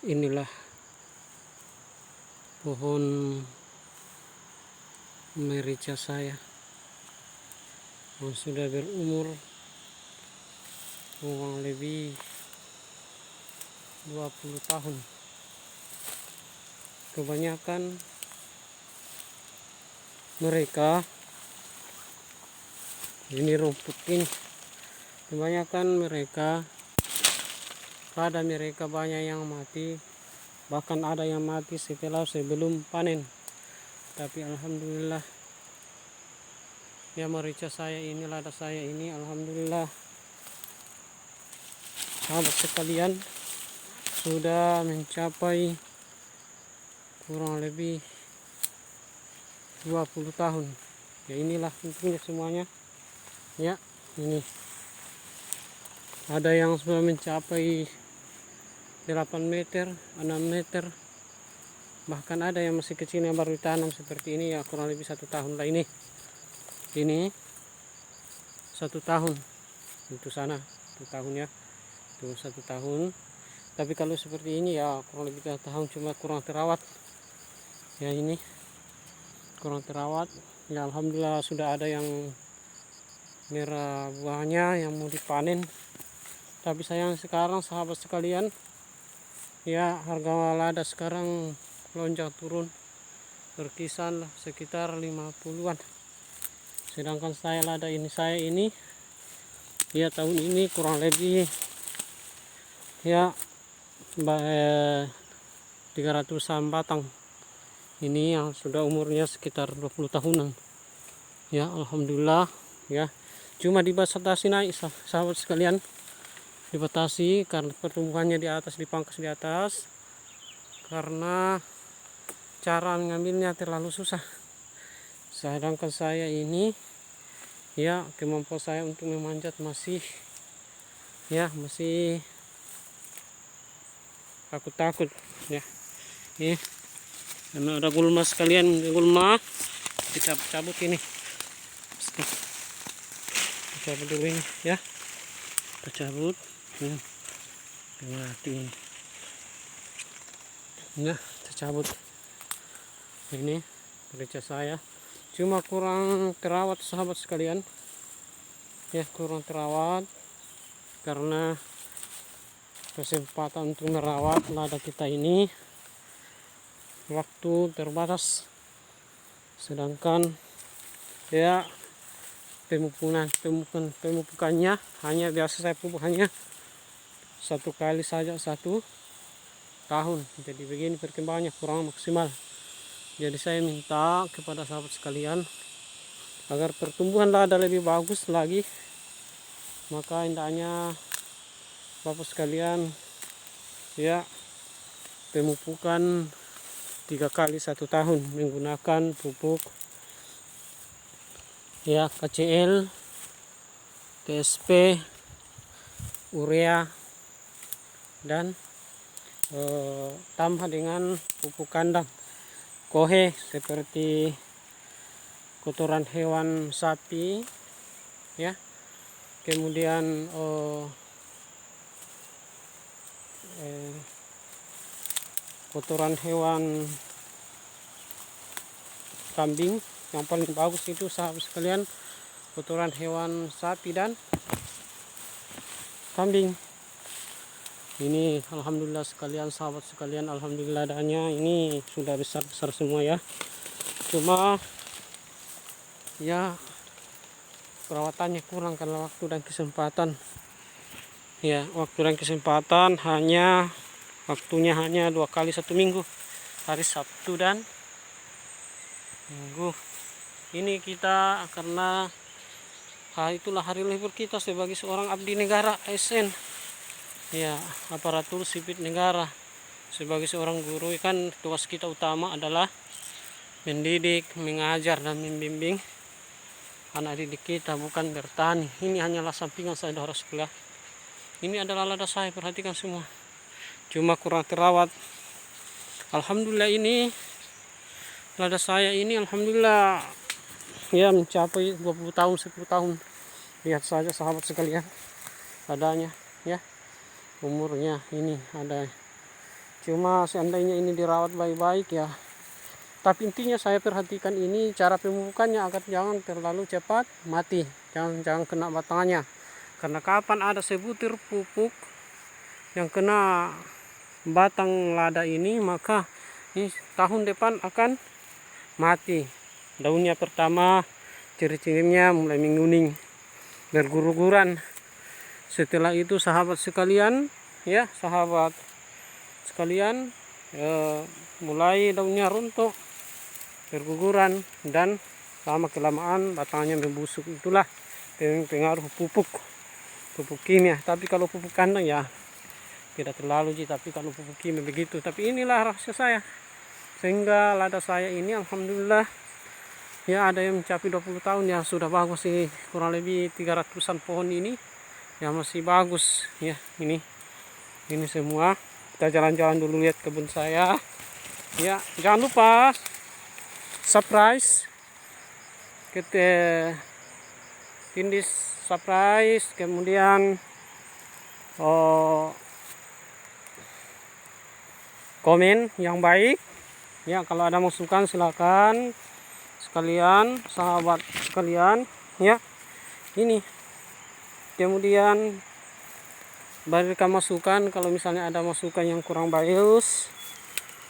Inilah pohon merica saya yang sudah berumur kurang lebih 20 tahun. Kebanyakan mereka ini rumput ini, kebanyakan mereka pada mereka banyak yang mati, bahkan ada yang mati sebelum panen. Tapi alhamdulillah ya, merica saya ini, lada saya ini, alhamdulillah sahabat sekalian, sudah mencapai kurang lebih 20 tahun. Ya, inilah untungnya semuanya. Ya, ini ada yang sudah mencapai 8 meter, 6 meter, bahkan ada yang masih kecil yang baru ditanam seperti ini, ya kurang lebih 1 tahun lah ini 1 tahun. Itu sana 1 tahun ya, itu 1 tahun. Tapi kalau seperti ini ya kurang lebih 2 tahun, cuma kurang terawat ya, ini kurang terawat ya. Alhamdulillah sudah ada yang merah buahnya yang mau dipanen. Tapi sayang sekarang sahabat sekalian, ya harga lada sekarang lonjak turun, berkisar sekitar 50-an. Sedangkan saya ini ya tahun ini kurang lebih ya 300-an batang. Ini yang sudah umurnya sekitar 20 tahunan. Ya alhamdulillah ya. Cuma dibatasi naik sahabat sekalian, dibatasi karena pertumbuhannya di atas, dipangkas di atas, karena cara mengambilnya terlalu susah. Sedangkan saya ini ya, kemampuan saya untuk memanjat masih takut-takut ya. Ini karena ada gulma sekalian, gulma kita cabut ini, kita cabut dulu ini ya, kita cabut mati ini ya, kita cabut ini merica saya. Cuma kurang terawat sahabat sekalian ya, kurang terawat karena kesempatan untuk merawat lada kita ini waktu terbatas. Sedangkan ya pemupukannya hanya biasa saya pupuk hanya 1 kali saja 1 tahun. Jadi begini perkembangannya, kurang maksimal. Jadi saya minta kepada sahabat sekalian agar pertumbuhan lada lebih bagus lagi, maka hendaknya bapak sekalian ya pemupukan 3 kali 1 tahun menggunakan pupuk ya, KCL, TSP, urea, dan tambah dengan pupuk kandang kohe seperti kotoran hewan sapi ya, kemudian kotoran hewan kambing. Yang paling bagus itu sahabat sekalian kotoran hewan sapi dan kambing. Ini alhamdulillah sekalian sahabat sekalian, alhamdulillah adanya ini sudah besar-besar semua ya. Cuma ya perawatannya kurang karena waktu dan kesempatan ya, waktu dan kesempatan waktunya hanya 2 kali 1 minggu, hari Sabtu dan Minggu. Ini kita karena itulah hari libur kita sebagai seorang abdi negara ASN ya, aparatur sipil negara. Sebagai seorang guru kan tugas kita utama adalah mendidik, mengajar, dan membimbing anak didik kita, bukan bertani. Ini hanyalah sampingan saudara sebelah. Ini adalah lada saya, perhatikan semua. Cuma kurang terawat. Alhamdulillah ini lada saya ini alhamdulillah ya mencapai 20 tahun, 10 tahun. Lihat saja sahabat sekalian ladanya ya, umurnya ini ada Cuma seandainya ini dirawat baik-baik ya. Tapi intinya saya perhatikan ini cara pemupukannya agar jangan terlalu cepat mati, jangan kena batangnya. Karena kapan ada sebutir pupuk yang kena batang lada ini, maka ini tahun depan akan mati. Daunnya pertama ciri-cirinya mulai menguning, bergugur-guguran. Setelah itu sahabat sekalian, mulai daunnya runtuh, berguguran, dan lama kelamaan batangnya membusuk. Itulah pengaruh pupuk kimia. Tapi kalau pupuk kandang ya tidak terlalu sih, tapi kalau pupuk kimia begitu. Tapi inilah rahasia saya, sehingga lada saya ini alhamdulillah ya ada yang mencapai 20 tahun ya, sudah bagus ini, kurang lebih 300-an pohon ini ya masih bagus ya. Ini semua. Kita jalan-jalan dulu lihat kebun saya ya. Jangan lupa subscribe, tindis subscribe, kemudian komen yang baik ya. Kalau ada masukan silakan sekalian, sahabat sekalian ya. Ini kemudian berikan masukan kalau misalnya ada masukan yang kurang bagus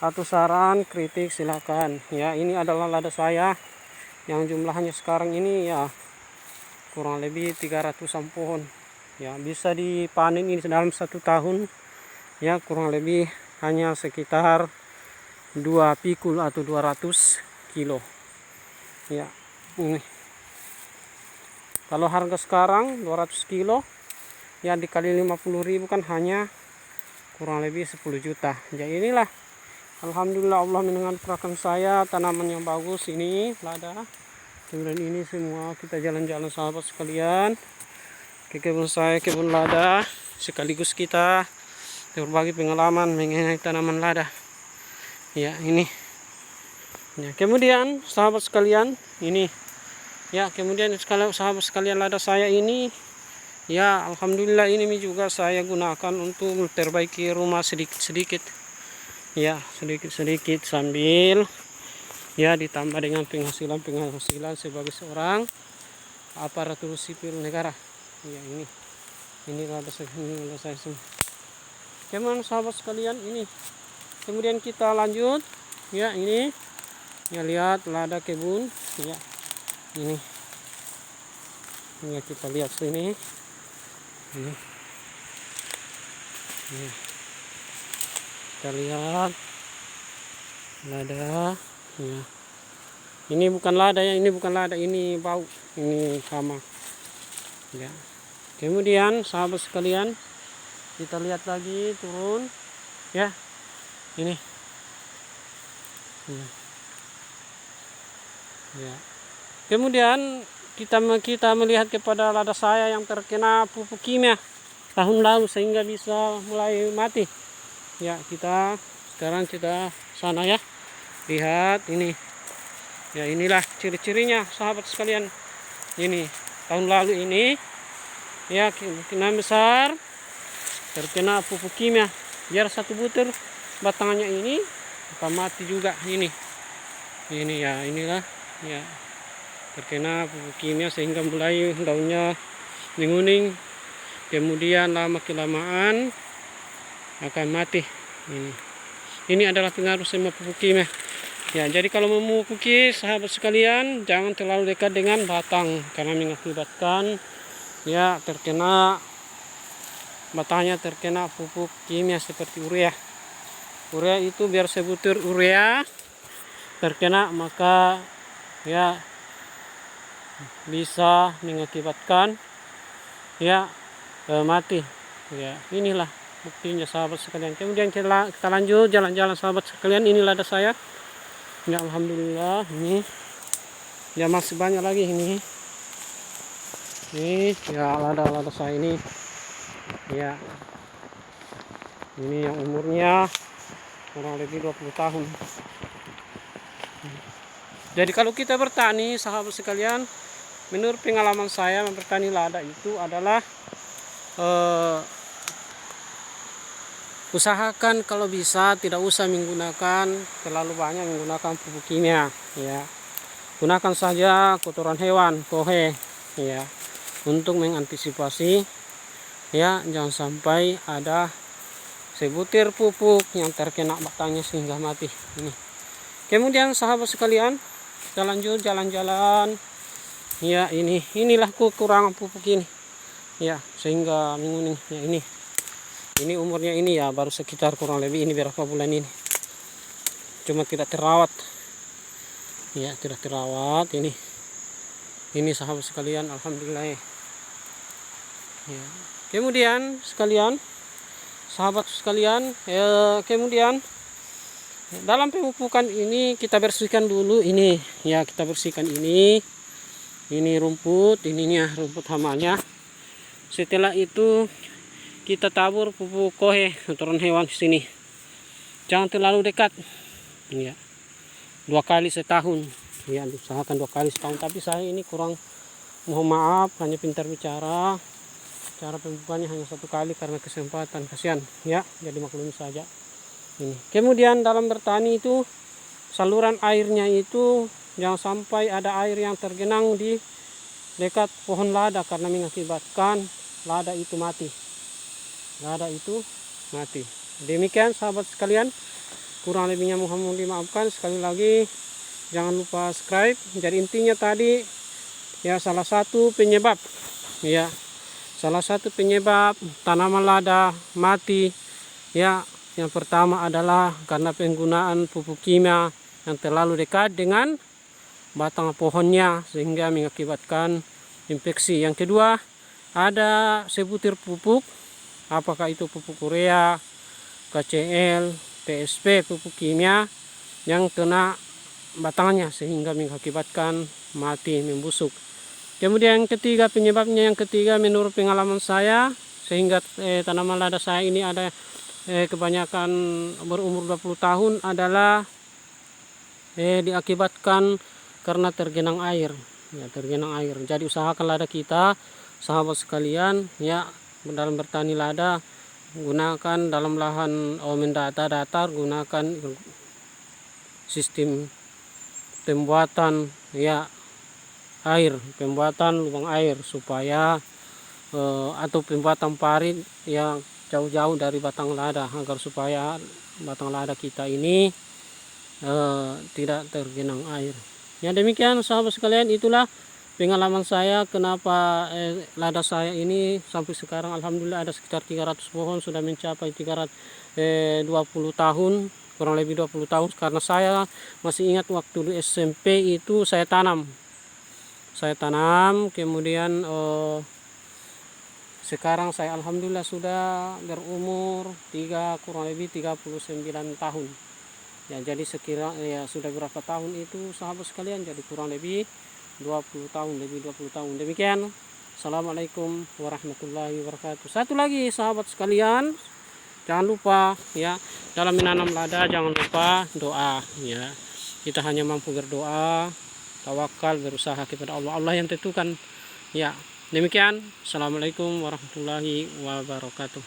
atau saran kritik silakan ya. Ini adalah lada saya yang jumlahnya sekarang ini ya kurang lebih 300-an pohon ya. Bisa dipanen ini dalam 1 tahun ya, kurang lebih hanya sekitar 2 pikul atau 200 kilo ya. Ini kalau harga sekarang 200 kilo ya dikali 50.000 kan hanya kurang lebih 10 juta. Jadi inilah alhamdulillah Allah mendengarkan saya, tanaman yang bagus ini lada. Kemudian ini semua kita jalan-jalan sahabat sekalian ke kebun saya, kebun lada, sekaligus kita berbagi pengalaman mengenai tanaman lada ya. Ini ya, kemudian sahabat sekalian ini ya, kemudian sahabat sekalian lada saya ini ya alhamdulillah ini juga saya gunakan untuk memperbaiki rumah sedikit-sedikit ya, sedikit-sedikit sambil ya ditambah dengan penghasilan sebagai seorang aparatur sipil negara ya. Ini lada saya semua. Kemudian sahabat sekalian ini kemudian kita lanjut ya. Ini ya, lihat lada kebun ya. Ini ya, kita lihat sini ini ya. Kita lihat lada ya. Ini bukan lada ya, ini bukan lada, ini bau, ini hama ya. Kemudian sahabat sekalian kita lihat lagi turun ya. Ini ya. Kemudian kita melihat kepada lada saya yang terkena pupuk kimia tahun lalu sehingga bisa mulai mati ya. Sekarang kita sana ya, lihat ini ya. Inilah ciri-cirinya sahabat sekalian. Ini tahun lalu ini ya kena besar, terkena pupuk kimia, biar 1 butir batangnya ini akan mati juga. Ini ya, inilah ya, terkena pupuk kimia sehingga mulai daunnya menguning, kemudian lama kelamaan akan mati. Ini adalah pengaruh semua pupuk kimia ya. Jadi kalau memupuki sahabat sekalian jangan terlalu dekat dengan batang karena mengakibatkan ya batangnya terkena pupuk kimia seperti urea. Urea itu biar sebutir urea terkena maka ya bisa mengakibatkan ya mati ya. Inilah buktinya sahabat sekalian. Kemudian kita lanjut jalan-jalan sahabat sekalian. Ini lada saya ya alhamdulillah. Ini ya masih banyak lagi ini ya lada saya ini ya. Ini yang umurnya kurang lebih 20 tahun. Jadi kalau kita bertani sahabat sekalian, menurut pengalaman saya bertani lada itu adalah usahakan kalau bisa tidak usah menggunakan terlalu banyak menggunakan pupuk kimia ya. Gunakan saja kotoran hewan, kohe ya, untuk mengantisipasi ya, jangan sampai ada sebutir pupuk yang terkena batangnya sehingga mati ini. Kemudian sahabat sekalian, kita lanjut jalan-jalan ya. Inilah kekurangan pupuk ini ya, sehingga menguning ya. Ini umurnya ini ya baru sekitar kurang lebih ini berapa bulan ini, cuma tidak terawat ya, tidak terawat ini sahabat sekalian. Alhamdulillah ya. Kemudian sekalian, sahabat sekalian, kemudian dalam pemupukan ini kita bersihkan dulu ini ya, kita bersihkan ini rumput, ininya rumput hamanya. Setelah itu kita tabur pupuk kohe kotoran hewan di sini. Jangan terlalu dekat ya, 2 kali setahun ya, usahakan 2 kali setahun. Tapi saya ini kurang, mohon maaf, hanya pintar bicara, cara pemupukannya hanya 1 kali karena kesempatan, kasihan ya, jadi maklumi saja ini. Kemudian dalam bertani itu saluran airnya itu jangan sampai ada air yang tergenang di dekat pohon lada karena mengakibatkan lada itu mati. Demikian sahabat sekalian, kurang lebihnya mohon dimaafkan. Sekali lagi jangan lupa subscribe. Jadi intinya tadi ya, salah satu penyebab tanaman lada mati ya, yang pertama adalah karena penggunaan pupuk kimia yang terlalu dekat dengan batang pohonnya sehingga mengakibatkan infeksi. Yang kedua, ada sebutir pupuk, apakah itu pupuk urea, KCL, TSP, pupuk kimia yang kena batangnya sehingga mengakibatkan mati, membusuk. Kemudian yang ketiga, penyebabnya yang ketiga menurut pengalaman saya, sehingga tanaman lada saya ini ada kebanyakan berumur 20 tahun adalah diakibatkan karena tergenang air ya, tergenang air. Jadi usahakan lada kita, sahabat sekalian ya, dalam bertani lada gunakan dalam lahan mendata datar, gunakan sistem pembuatan ya air, pembuatan lubang air supaya atau pembuatan parit yang jauh-jauh dari batang lada, agar supaya batang lada kita ini tidak tergenang air ya. Demikian sahabat sekalian, itulah pengalaman saya kenapa lada saya ini sampai sekarang alhamdulillah ada sekitar 300 pohon, sudah mencapai 320 tahun, kurang lebih 20 tahun. Karena saya masih ingat waktu di SMP itu saya tanam, kemudian sekarang saya alhamdulillah sudah berumur kurang lebih 39 tahun ya. Jadi sekira ya sudah berapa tahun itu sahabat sekalian, jadi kurang lebih 20 tahun, lebih 20 tahun. Demikian, assalamualaikum warahmatullahi wabarakatuh. Satu lagi sahabat sekalian, jangan lupa ya, dalam menanam lada jangan lupa doa ya. Kita hanya mampu berdoa, tawakal, berusaha kepada Allah, Allah yang tentukan ya. Demikian, assalamualaikum warahmatullahi wabarakatuh.